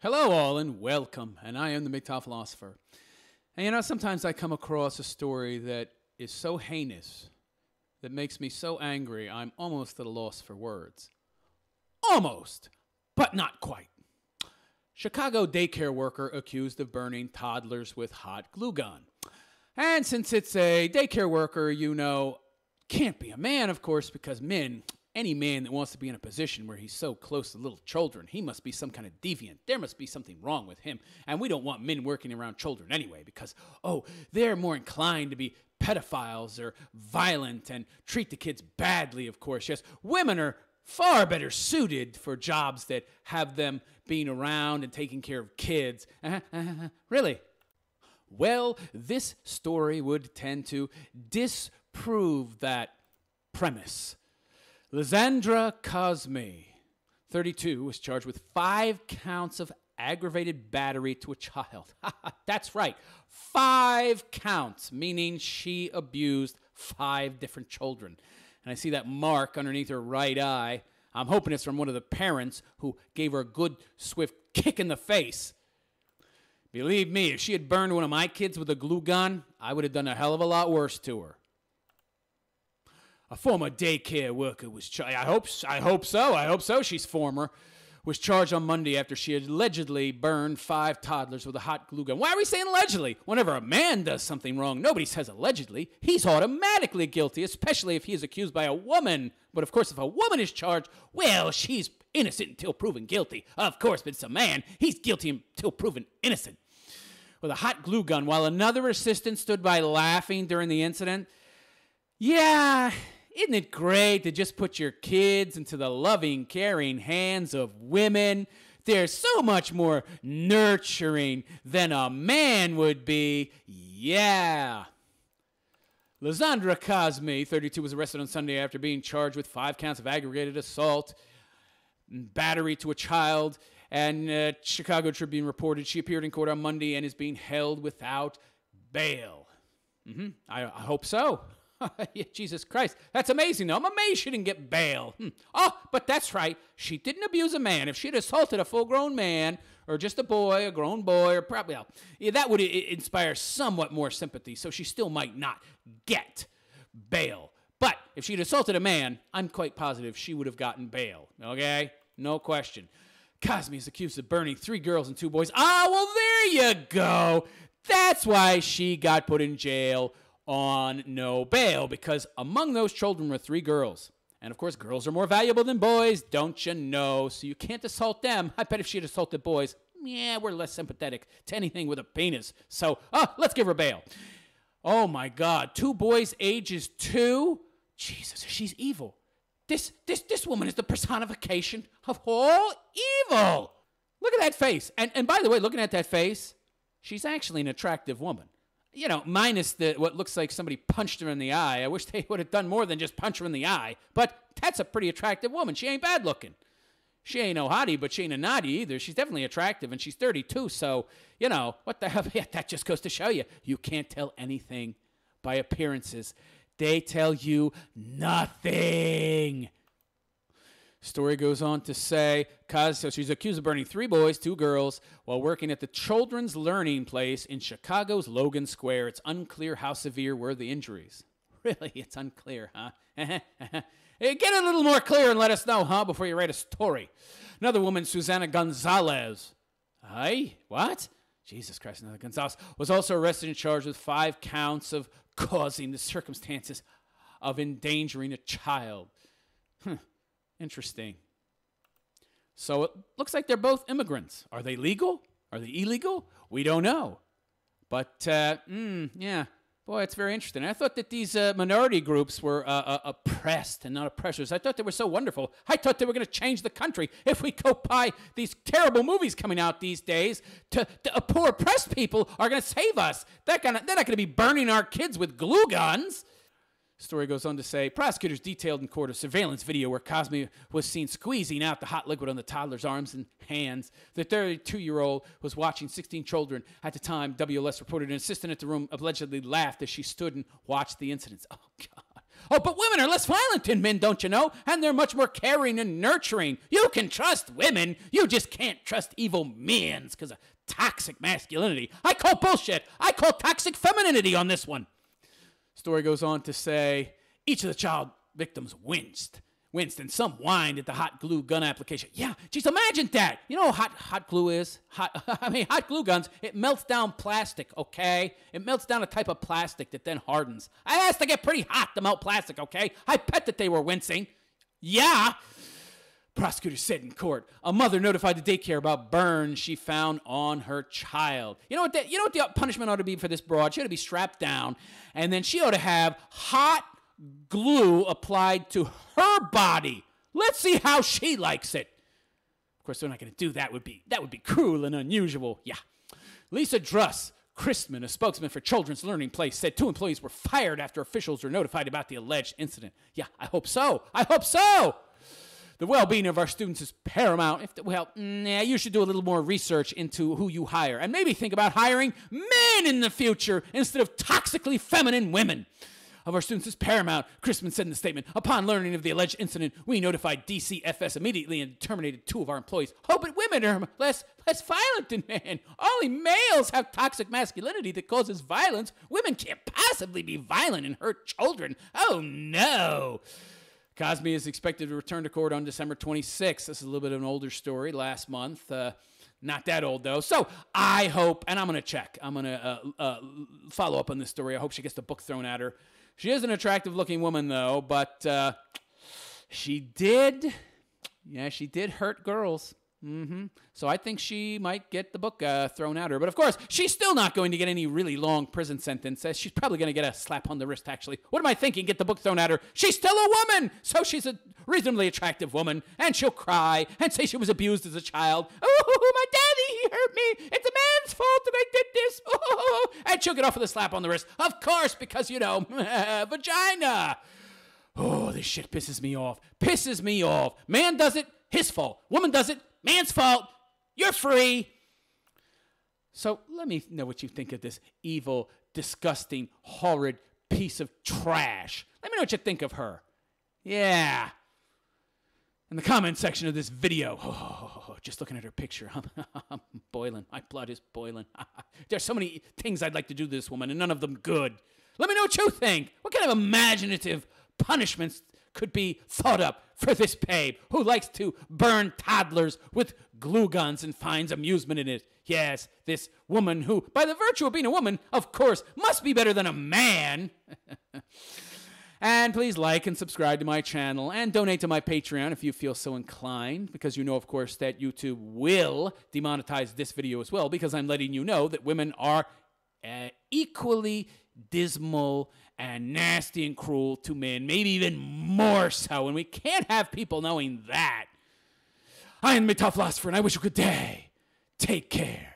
Hello all and welcome, and I am the mgtowphilosopher. And sometimes I come across a story that is so heinous, that makes me so angry, I'm almost at a loss for words. Almost, but not quite. Chicago daycare worker accused of burning toddlers with hot glue gun. And since it's a daycare worker, can't be a man, of course, because any man that wants to be in a position where he's so close to little children, he must be some kind of deviant. There must be something wrong with him. And we don't want men working around children anyway because, they're more inclined to be pedophiles or violent and treat the kids badly, of course. Yes, women are far better suited for jobs that have them being around and taking care of kids. Really? Well, this story would tend to disprove that premise. Lysandra Cosme, 32, was charged with 5 counts of aggravated battery to a child. That's right, 5 counts, meaning she abused 5 different children. And I see that mark underneath her right eye. I'm hoping it's from one of the parents who gave her a good, swift kick in the face. Believe me, if she had burned one of my kids with a glue gun, I would have done a hell of a lot worse to her. A former daycare worker was charged. I hope so. She's former. Was charged on Monday after she allegedly burned 5 toddlers with a hot glue gun. Why are we saying allegedly? Whenever a man does something wrong, nobody says allegedly. He's automatically guilty, especially if he is accused by a woman. But of course, if a woman is charged, well, she's innocent until proven guilty. Of course, but it's a man. He's guilty until proven innocent. With a hot glue gun, while another assistant stood by laughing during the incident. Yeah, isn't it great to just put your kids into the loving, caring hands of women? They're so much more nurturing than a man would be. Yeah. Lysandra Cosme, 32, was arrested on Sunday after being charged with 5 counts of aggravated assault, battery to a child, and Chicago Tribune reported she appeared in court on Monday and is being held without bail. I hope so. Jesus Christ, that's amazing though. I'm amazed she didn't get bail. Oh, but that's right. She didn't abuse a man. If she'd assaulted a full-grown man or just a boy, a grown boy, or probably, that would inspire somewhat more sympathy, so she still might not get bail. But if she'd assaulted a man, I'm quite positive she would have gotten bail, okay? No question. Cosme is accused of burning 3 girls and 2 boys. Well, there you go. That's why she got put in jail on no bail, because among those children were 3 girls. And of course, girls are more valuable than boys, don't you know? So you can't assault them. I bet if she had assaulted boys, we're less sympathetic to anything with a penis. So, let's give her bail. Oh my God, 2 boys ages 2? Jesus, she's evil. This woman is the personification of all evil. Look at that face. And by the way, looking at that face, she's actually an attractive woman. Minus what looks like somebody punched her in the eye. I wish they would have done more than just punch her in the eye. But that's a pretty attractive woman. She ain't bad looking. She ain't no hottie, but she ain't a naughty either. She's definitely attractive, and she's 32, so, what the hell? Yeah, that just goes to show you. You can't tell anything by appearances. They tell you nothing. Story goes on to say, so she's accused of burning 3 boys, 2 girls, while working at the Children's Learning Place in Chicago's Logan Square. It's unclear how severe were the injuries. Really, it's unclear, huh? Get a little more clear and let us know, before you write a story. Another woman, Susana Gonzalez. What? Jesus Christ, another Gonzalez. Was also arrested and charged with 5 counts of causing the circumstances of endangering a child. Interesting. So it looks like they're both immigrants. Are they legal? Are they illegal? We don't know. But, yeah. Boy, it's very interesting. I thought that these minority groups were oppressed and not oppressors. I thought they were so wonderful. I thought they were going to change the country if we go buy these terrible movies coming out these days. Poor oppressed people are going to save us. They're not going to be burning our kids with glue guns. Story goes on to say, prosecutors detailed in court a surveillance video where Cosme was seen squeezing out the hot liquid on the toddler's arms and hands. The 32-year-old was watching 16 children. At the time, WLS reported an assistant at the room allegedly laughed as she stood and watched the incidents. Oh, God. Oh, but women are less violent than men, don't you know? And they're much more caring and nurturing. You can trust women. You just can't trust evil men because of toxic masculinity. I call bullshit. I call toxic femininity on this one. Story goes on to say, each of the child victims winced, and some whined at the hot glue gun application. Yeah, geez, imagine that. You know what hot glue is? Hot glue guns, it melts down plastic, okay? It melts down a type of plastic that then hardens. It has to get pretty hot to melt plastic, okay? I bet that they were wincing. Yeah. Prosecutor said in court, a mother notified the daycare about burns she found on her child. You know what the punishment ought to be for this broad? She ought to be strapped down, and then she ought to have hot glue applied to her body. Let's see how she likes it. Of course, they're not going to do that. That would be cruel and unusual. Yeah. Lisa Druss Christman, a spokesman for Children's Learning Place, said 2 employees were fired after officials were notified about the alleged incident. Yeah, I hope so. The well-being of our students is paramount. You should do a little more research into who you hire, and maybe think about hiring men in the future instead of toxically feminine women. Of our students is paramount, Christman said in the statement. Upon learning of the alleged incident, we notified DCFS immediately and terminated 2 of our employees. Oh, but women are less violent than men. Only males have toxic masculinity that causes violence. Women can't possibly be violent and hurt children. Oh, no. Cosby is expected to return to court on December 26th. This is a little bit of an older story, last month. Not that old, though. So I hope, and I'm going to check. I'm going to follow up on this story. I hope she gets the book thrown at her. She is an attractive-looking woman, though, but she did hurt girls. So I think she might get the book thrown at her. But, of course, she's still not going to get any really long prison sentence. She's probably going to get a slap on the wrist, actually. What am I thinking? Get the book thrown at her. She's still a woman. So she's a reasonably attractive woman, and she'll cry and say she was abused as a child. Oh, my daddy, he hurt me. It's a man's fault that I did this. Oh, and she'll get off with a slap on the wrist. Of course, because, vagina. Oh, this shit pisses me off. Man does it, his fault. Woman does it, man's fault. You're free. So let me know what you think of this evil, disgusting, horrid piece of trash. Let me know what you think of her. Yeah. In the comment section of this video. Oh, just looking at her picture. I'm boiling. My blood is boiling. There's so many things I'd like to do to this woman, and none of them good. Let me know what you think. What kind of imaginative punishments could be thought up for this babe who likes to burn toddlers with glue guns and finds amusement in it? Yes, this woman who, by the virtue of being a woman, of course, must be better than a man. And please like and subscribe to my channel and donate to my Patreon if you feel so inclined, because you know, of course, that YouTube will demonetize this video as well, because I'm letting you know that women are equally dismal and nasty and cruel to men, maybe even more so, and we can't have people knowing that. I am the mgtowphilosopher, and I wish you a good day. Take care.